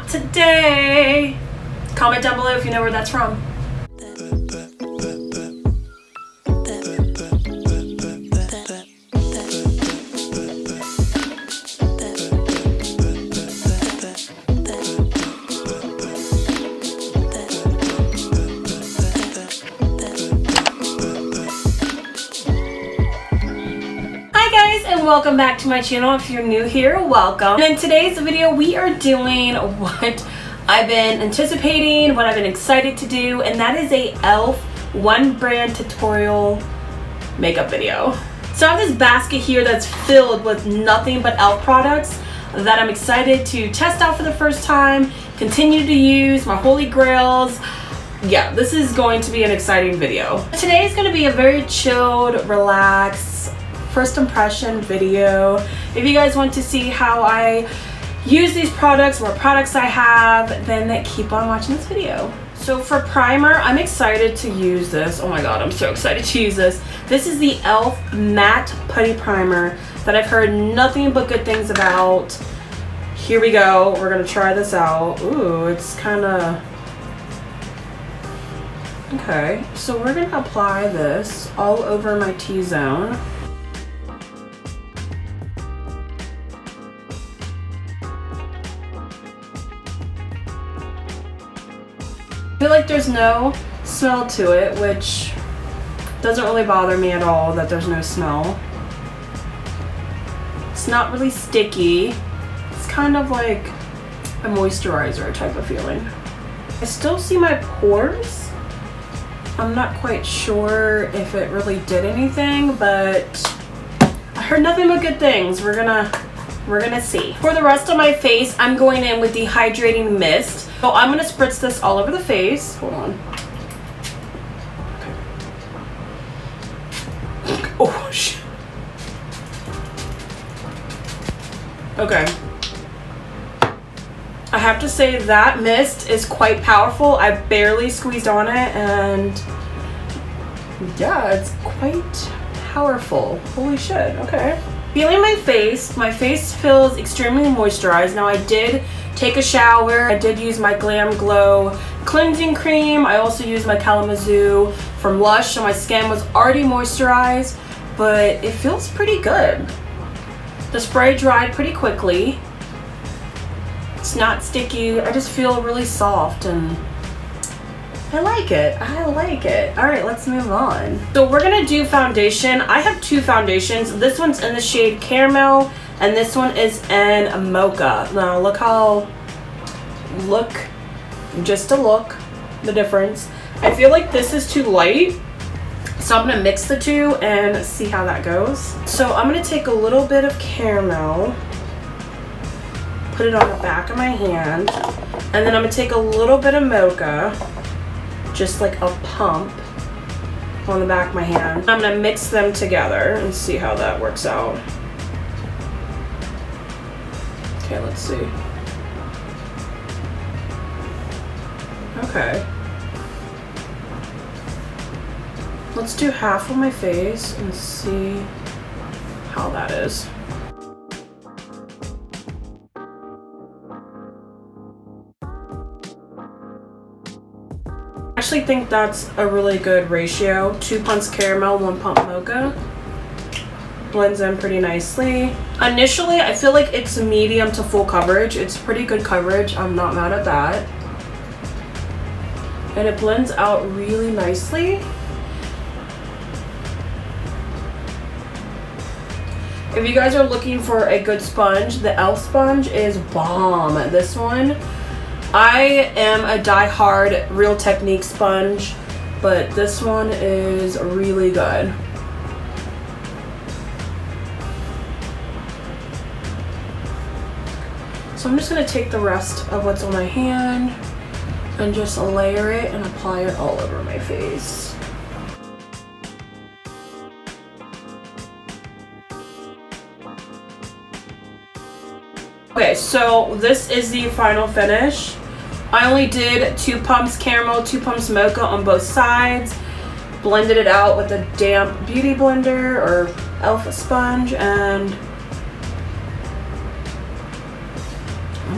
today. Comment down below if you know where that's from. Welcome back to my channel. If you're new here, welcome. And in today's video we are doing what I've been anticipating, what I've been excited to do, and that is a E.L.F. one brand tutorial makeup video. So I have this basket here that's filled with nothing but E.L.F. products that I'm excited to test out for the first time, continue to use, my holy grails. Yeah, this is going to be an exciting video. Today is going to be a very chilled, relaxed, first impression video. If you guys want to see how I use these products, what products I have, then keep on watching this video. So for primer, I'm excited to use this. Oh my god, I'm so excited to use this. This is the E.L.F. Matte Putty Primer that I've heard nothing but good things about. Here we go. We're gonna try this out. Ooh, it's kind of... Okay, so we're gonna apply this all over my T-zone. I feel like there's no smell to it, which doesn't really bother me at all that there's no smell. It's not really sticky. It's kind of like a moisturizer type of feeling. I still see my pores. I'm not quite sure if it really did anything, but I heard nothing but good things. We're gonna see. For the rest of my face, I'm going in with the hydrating mist. So I'm gonna spritz this all over the face. Hold on. Okay. Oh shit. Okay. I have to say that mist is quite powerful. I barely squeezed on it and yeah, it's quite powerful. Holy shit, okay. Feeling my face feels extremely moisturized. Now I did take a shower. I did use my Glam Glow cleansing cream. I also used my Kalamazoo from Lush, so my skin was already moisturized, but it feels pretty good. The spray dried pretty quickly. It's not sticky. I just feel really soft and I like it. I like it. All right, let's move on. So we're gonna do foundation. I have two foundations. This one's in the shade Caramel and this one is in Mocha. Now look just to look the difference. I feel like this is too light, so I'm gonna mix the two and see how that goes. So I'm gonna take a little bit of Caramel, put it on the back of my hand, and then I'm gonna take a little bit of Mocha, just like a pump on the back of my hand. I'm gonna mix them together and see how that works out. Okay, let's see. Okay. Let's do half of my face and see how that is. I actually think that's a really good ratio. 2 pumps caramel, 1 pump mocha. Blends in pretty nicely. Initially, I feel like it's medium to full coverage. It's pretty good coverage. I'm not mad at that. And it blends out really nicely. If you guys are looking for a good sponge, the E.L.F. sponge is bomb. This one, I am a die-hard Real Technique sponge, but this one is really good. So I'm just going to take the rest of what's on my hand and just layer it and apply it all over my face. Okay, so this is the final finish. I only did 2 pumps caramel, 2 pumps mocha on both sides. Blended it out with a damp beauty blender or E.L.F. sponge, and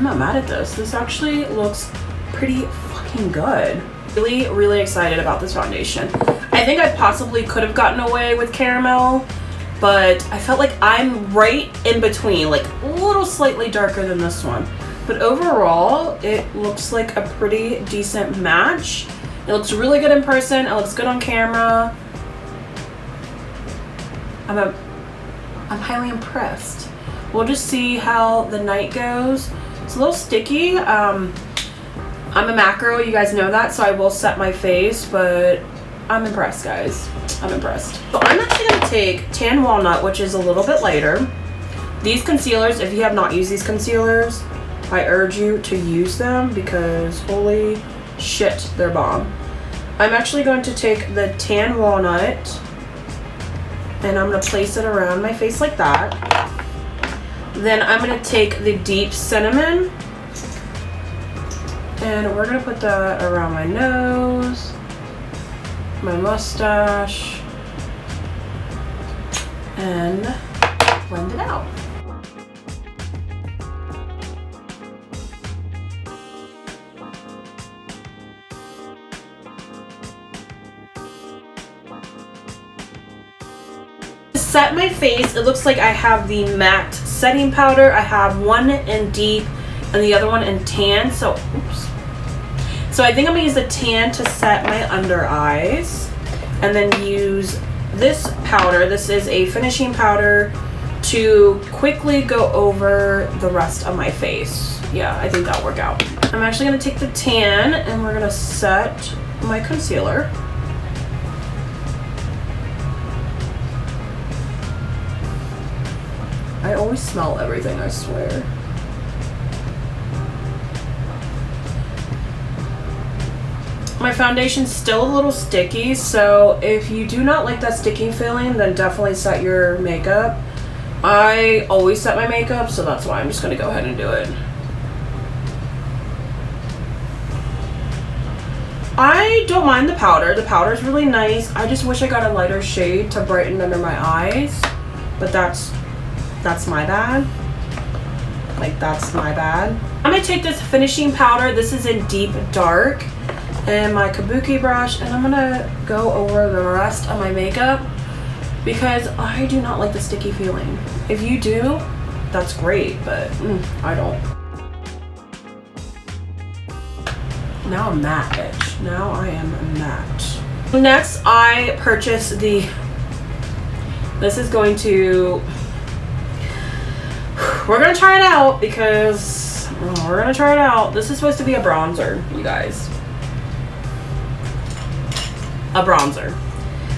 I'm not mad at this. This actually looks pretty fucking good. Really, really excited about this foundation. I think I possibly could have gotten away with caramel, but I felt like I'm right in between, like a little slightly darker than this one. But overall, it looks like a pretty decent match. It looks really good in person. It looks good on camera. I'm highly impressed. We'll just see how the night goes. It's a little sticky. I'm a macro, you guys know that, so I will set my face, but I'm impressed, guys. I'm impressed. So I'm actually gonna take Tan Walnut, which is a little bit lighter. These concealers, if you have not used these concealers, I urge you to use them because holy shit, they're bomb. I'm actually going to take the Tan Walnut and I'm gonna place it around my face like that. Then I'm gonna take the Deep Cinnamon and we're gonna put that around my nose, my mustache, and blend it out. Set my face, it looks like I have the matte setting powder. I have one in deep and the other one in tan. So, oops. So I think I'm gonna use the tan to set my under eyes and then use this powder. This is a finishing powder to quickly go over the rest of my face. Yeah, I think that'll work out. I'm actually gonna take the tan and we're gonna set my concealer. I always smell everything, I swear. My foundation's still a little sticky, so if you do not like that sticky feeling, then definitely set your makeup. I always set my makeup, so that's why I'm just gonna go ahead and do it. I don't mind the powder. The powder's really nice. I just wish I got a lighter shade to brighten under my eyes, but that's my bad. Like, that's my bad. I'm gonna take this finishing powder. This is in Deep Dark. And my kabuki brush, and I'm gonna go over the rest of my makeup because I do not like the sticky feeling. If you do, that's great, but I don't. Now I'm matte, bitch. Now I am matte. Next, I purchased the, this is going to, we're gonna try it out because we're gonna try it out. This is supposed to be a bronzer, you guys. A bronzer.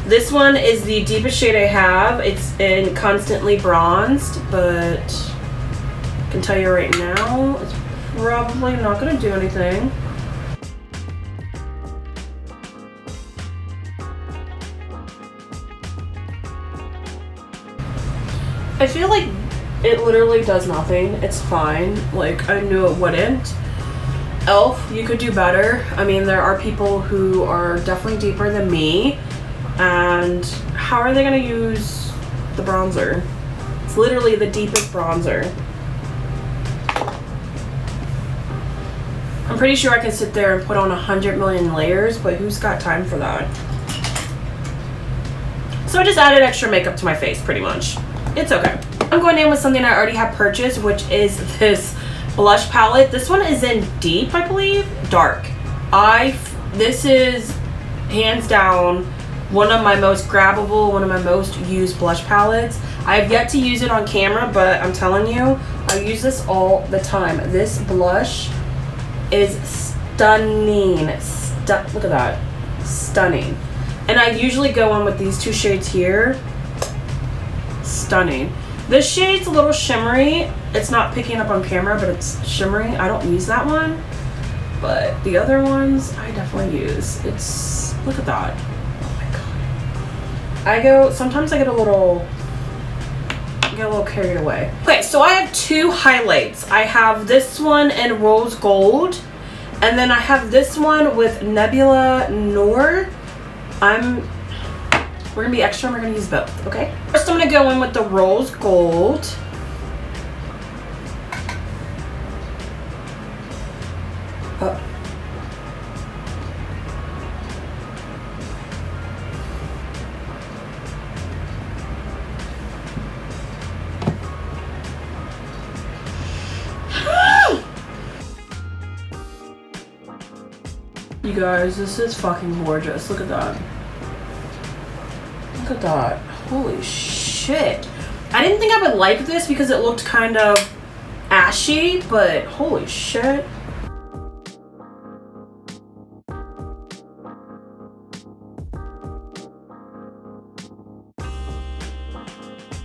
This one is the deepest shade I have. It's in Constantly Bronzed, but I can tell you right now, it's probably not gonna do anything. I feel like it literally does nothing. It's fine. Like, I knew it wouldn't. E.L.F, you could do better. I mean, there are people who are definitely deeper than me, and how are they gonna use the bronzer? It's literally the deepest bronzer. I'm pretty sure I can sit there and put on 100 million layers, but who's got time for that? So I just added extra makeup to my face, pretty much. It's okay. I'm going in with something I already have purchased, which is this blush palette. This one is in Deep, I believe, Dark. This is hands down one of my most grabbable, one of my most used blush palettes. I have yet to use it on camera, but I'm telling you, I use this all the time. This blush is stunning. Look at that. Stunning. And I usually go in with these two shades here. Stunning. This shade's a little shimmery. It's not picking up on camera, but it's shimmery. I don't use that one, but the other ones I definitely use. It's, look at that. Oh my god. Sometimes I get a little carried away. Okay, so I have two highlights. I have this one in Rose Gold, and then I have this one with Nebula Noir. We're gonna be extra and we're gonna use both, okay? First I'm gonna go in with the Rose Gold. You guys, this is fucking gorgeous. Look at that. Look at that. Holy shit. I didn't think I would like this because it looked kind of ashy, but holy shit.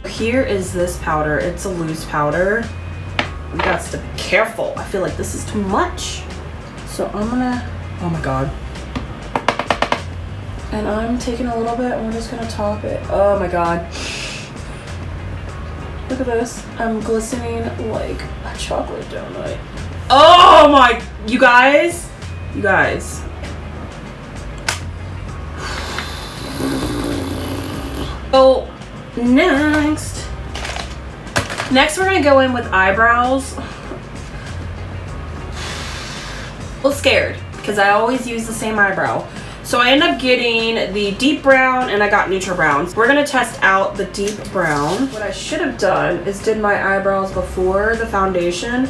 Here is this powder. It's a loose powder. You got to be careful. I feel like this is too much. So I'm gonna, oh my god. And I'm taking a little bit and we're just gonna top it. Oh my god. Look at this. I'm glistening like a chocolate donut. Oh my, you guys. You guys. So next we're gonna go in with eyebrows. A little scared because I always use the same eyebrow. So I end up getting the deep brown and I got neutral browns. We're gonna test out the deep brown. What I should have done is did my eyebrows before the foundation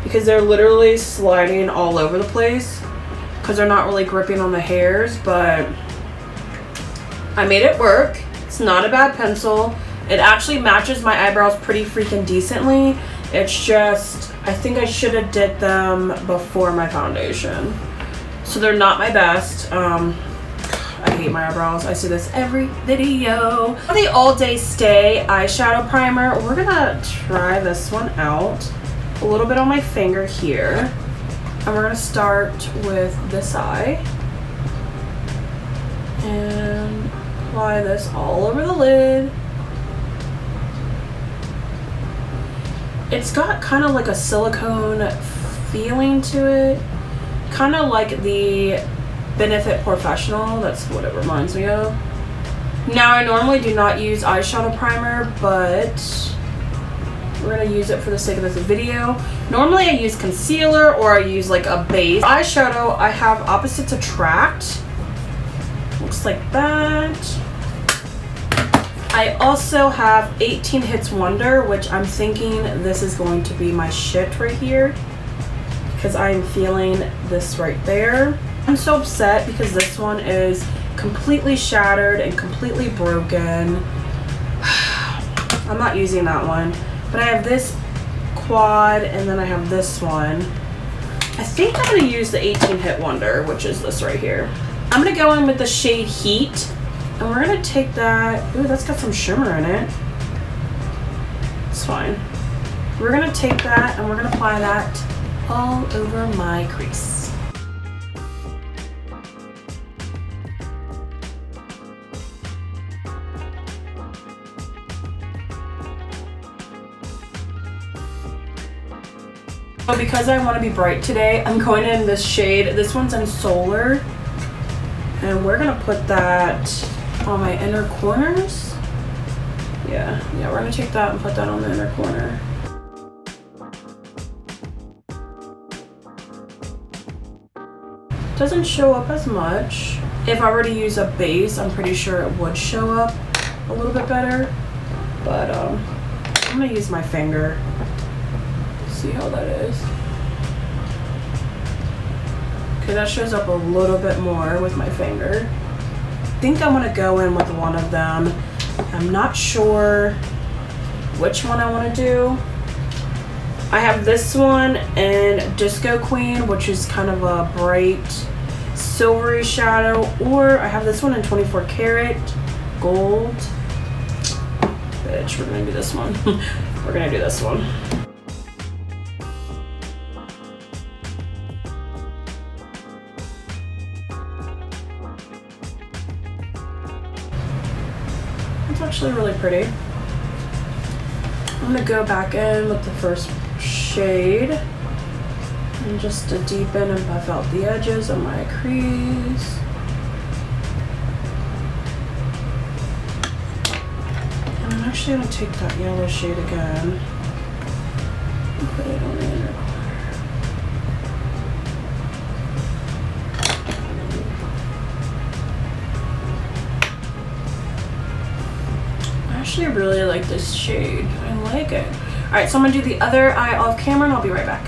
because they're literally sliding all over the place because they're not really gripping on the hairs, but I made it work. It's not a bad pencil. It actually matches my eyebrows pretty freaking decently. It's just, I think I should have did them before my foundation. So they're not my best. I hate my eyebrows. I see this every video. The All Day Stay eyeshadow primer. We're gonna try this one out. A little bit on my finger here. And we're gonna start with this eye. And apply this all over the lid. It's got kind of like a silicone feeling to it. Kind of like the Benefit Professional. That's what it reminds me of. Now, I normally do not use eyeshadow primer, but we're going to use it for the sake of this video. Normally, I use concealer or I use like a base. Eyeshadow, I have Opposites Attract. Looks like that. I also have 18 Hits Wonder, which I'm thinking this is going to be my shit right here because I'm feeling this right there. I'm so upset because this one is completely shattered and completely broken. I'm not using that one, but I have this quad and then I have this one. I think I'm going to use the 18 Hit Wonder, which is this right here. I'm going to go in with the shade Heat. And we're gonna take that, ooh, that's got some shimmer in it. It's fine. We're gonna take that and we're gonna apply that all over my crease. So because I wanna be bright today, I'm going in this shade. This one's in Solar. And we're gonna put that on my inner corners. Yeah, we're gonna take that and put that on the inner corner. Doesn't show up as much. If I were to use a base, I'm pretty sure it would show up a little bit better. But I'm gonna use my finger. See how that is. Okay, that shows up a little bit more with my finger. I think I'm gonna go in with one of them. I'm not sure which one I want to do. I have this one and Disco Queen, which is kind of a bright silvery shadow, or I have this one in 24 karat gold. Bitch, we're gonna do this one. We're gonna do this one. It's actually really pretty. I'm gonna go back in with the first shade and just to deepen and buff out the edges of my crease. And I'm actually gonna take that yellow shade again and put it on the inner corner. actually really like this shade. I like it. Alright, so I'm going to do the other eye off camera and I'll be right back.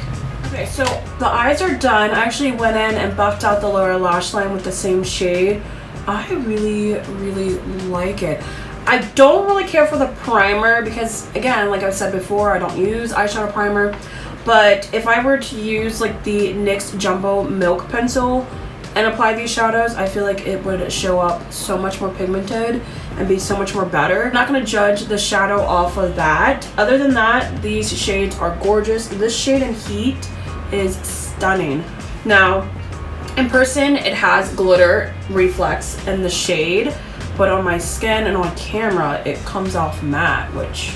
Okay, so the eyes are done. I actually went in and buffed out the lower lash line with the same shade. I really, really like it. I don't really care for the primer because, again, like I said before, I don't use eyeshadow primer. But if I were to use like the NYX Jumbo Milk Pencil and apply these shadows, I feel like it would show up so much more pigmented and be so much more better. I'm not going to judge the shadow off of that. Other than that, these shades are gorgeous. This shade in Heat is stunning. Now, in person, it has glitter reflex in the shade, but on my skin and on camera, it comes off matte, which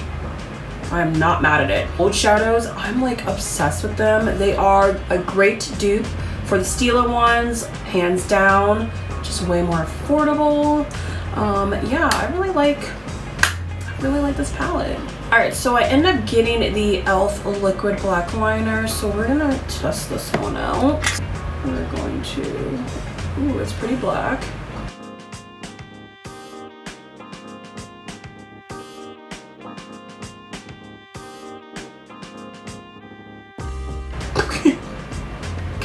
I'm not mad at it. Old shadows, I'm like obsessed with them. They are a great dupe for the Stila ones, hands down, just way more affordable. Yeah, I really like this palette. Alright, so I ended up getting the E.L.F. liquid black liner, so we're gonna test this one out. We're going to, ooh, it's pretty black.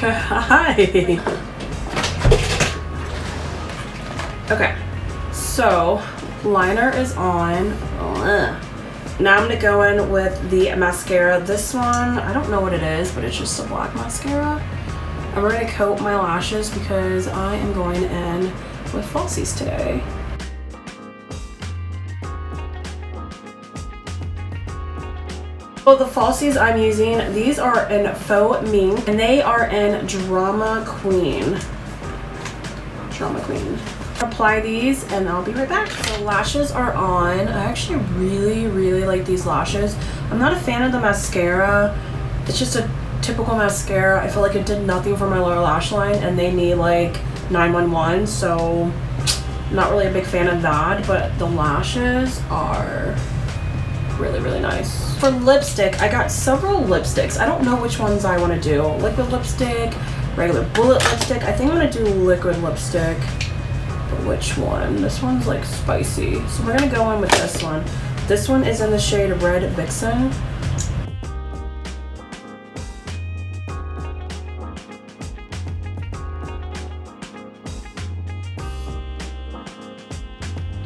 Hi. Okay, so liner is on. Now I'm gonna go in with the mascara. This one, I don't know what it is, but it's just a black mascara. And we're gonna coat my lashes because I am going in with falsies today. So the falsies I'm using, these are in Faux Mink, and they are in Drama Queen. Drama Queen. Apply these and I'll be right back. The lashes are on. I actually really, really like these lashes. I'm not a fan of the mascara. It's just a typical mascara. I feel like it did nothing for my lower lash line and they need like 911, so not really a big fan of that, but the lashes are really, really nice. For lipstick, I got several lipsticks. I don't know which ones I want to do. Liquid lipstick, regular bullet lipstick. I think I'm going to do liquid lipstick. But which one? This one's like spicy. So we're going to go in with this one. This one is in the shade Red Vixen.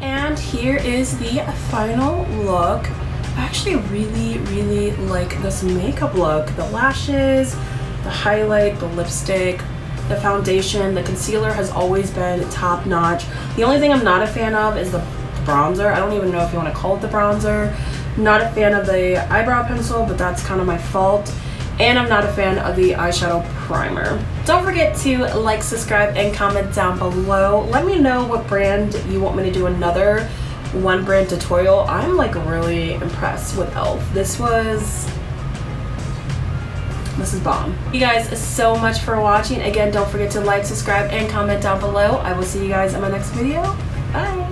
And here is the final look. I actually really, really like this makeup look. The lashes, the highlight, the lipstick, the foundation, the concealer has always been top notch. The only thing I'm not a fan of is the bronzer. I don't even know if you want to call it the bronzer. Not a fan of the eyebrow pencil, but that's kind of my fault. And I'm not a fan of the eyeshadow primer. Don't forget to like, subscribe, and comment down below. Let me know what brand you want me to do another one brand tutorial. I'm like really impressed with E.L.F. This is bomb. You guys so much for watching. Again, don't forget to like, subscribe, and comment down below. I will see you guys in my next video. Bye.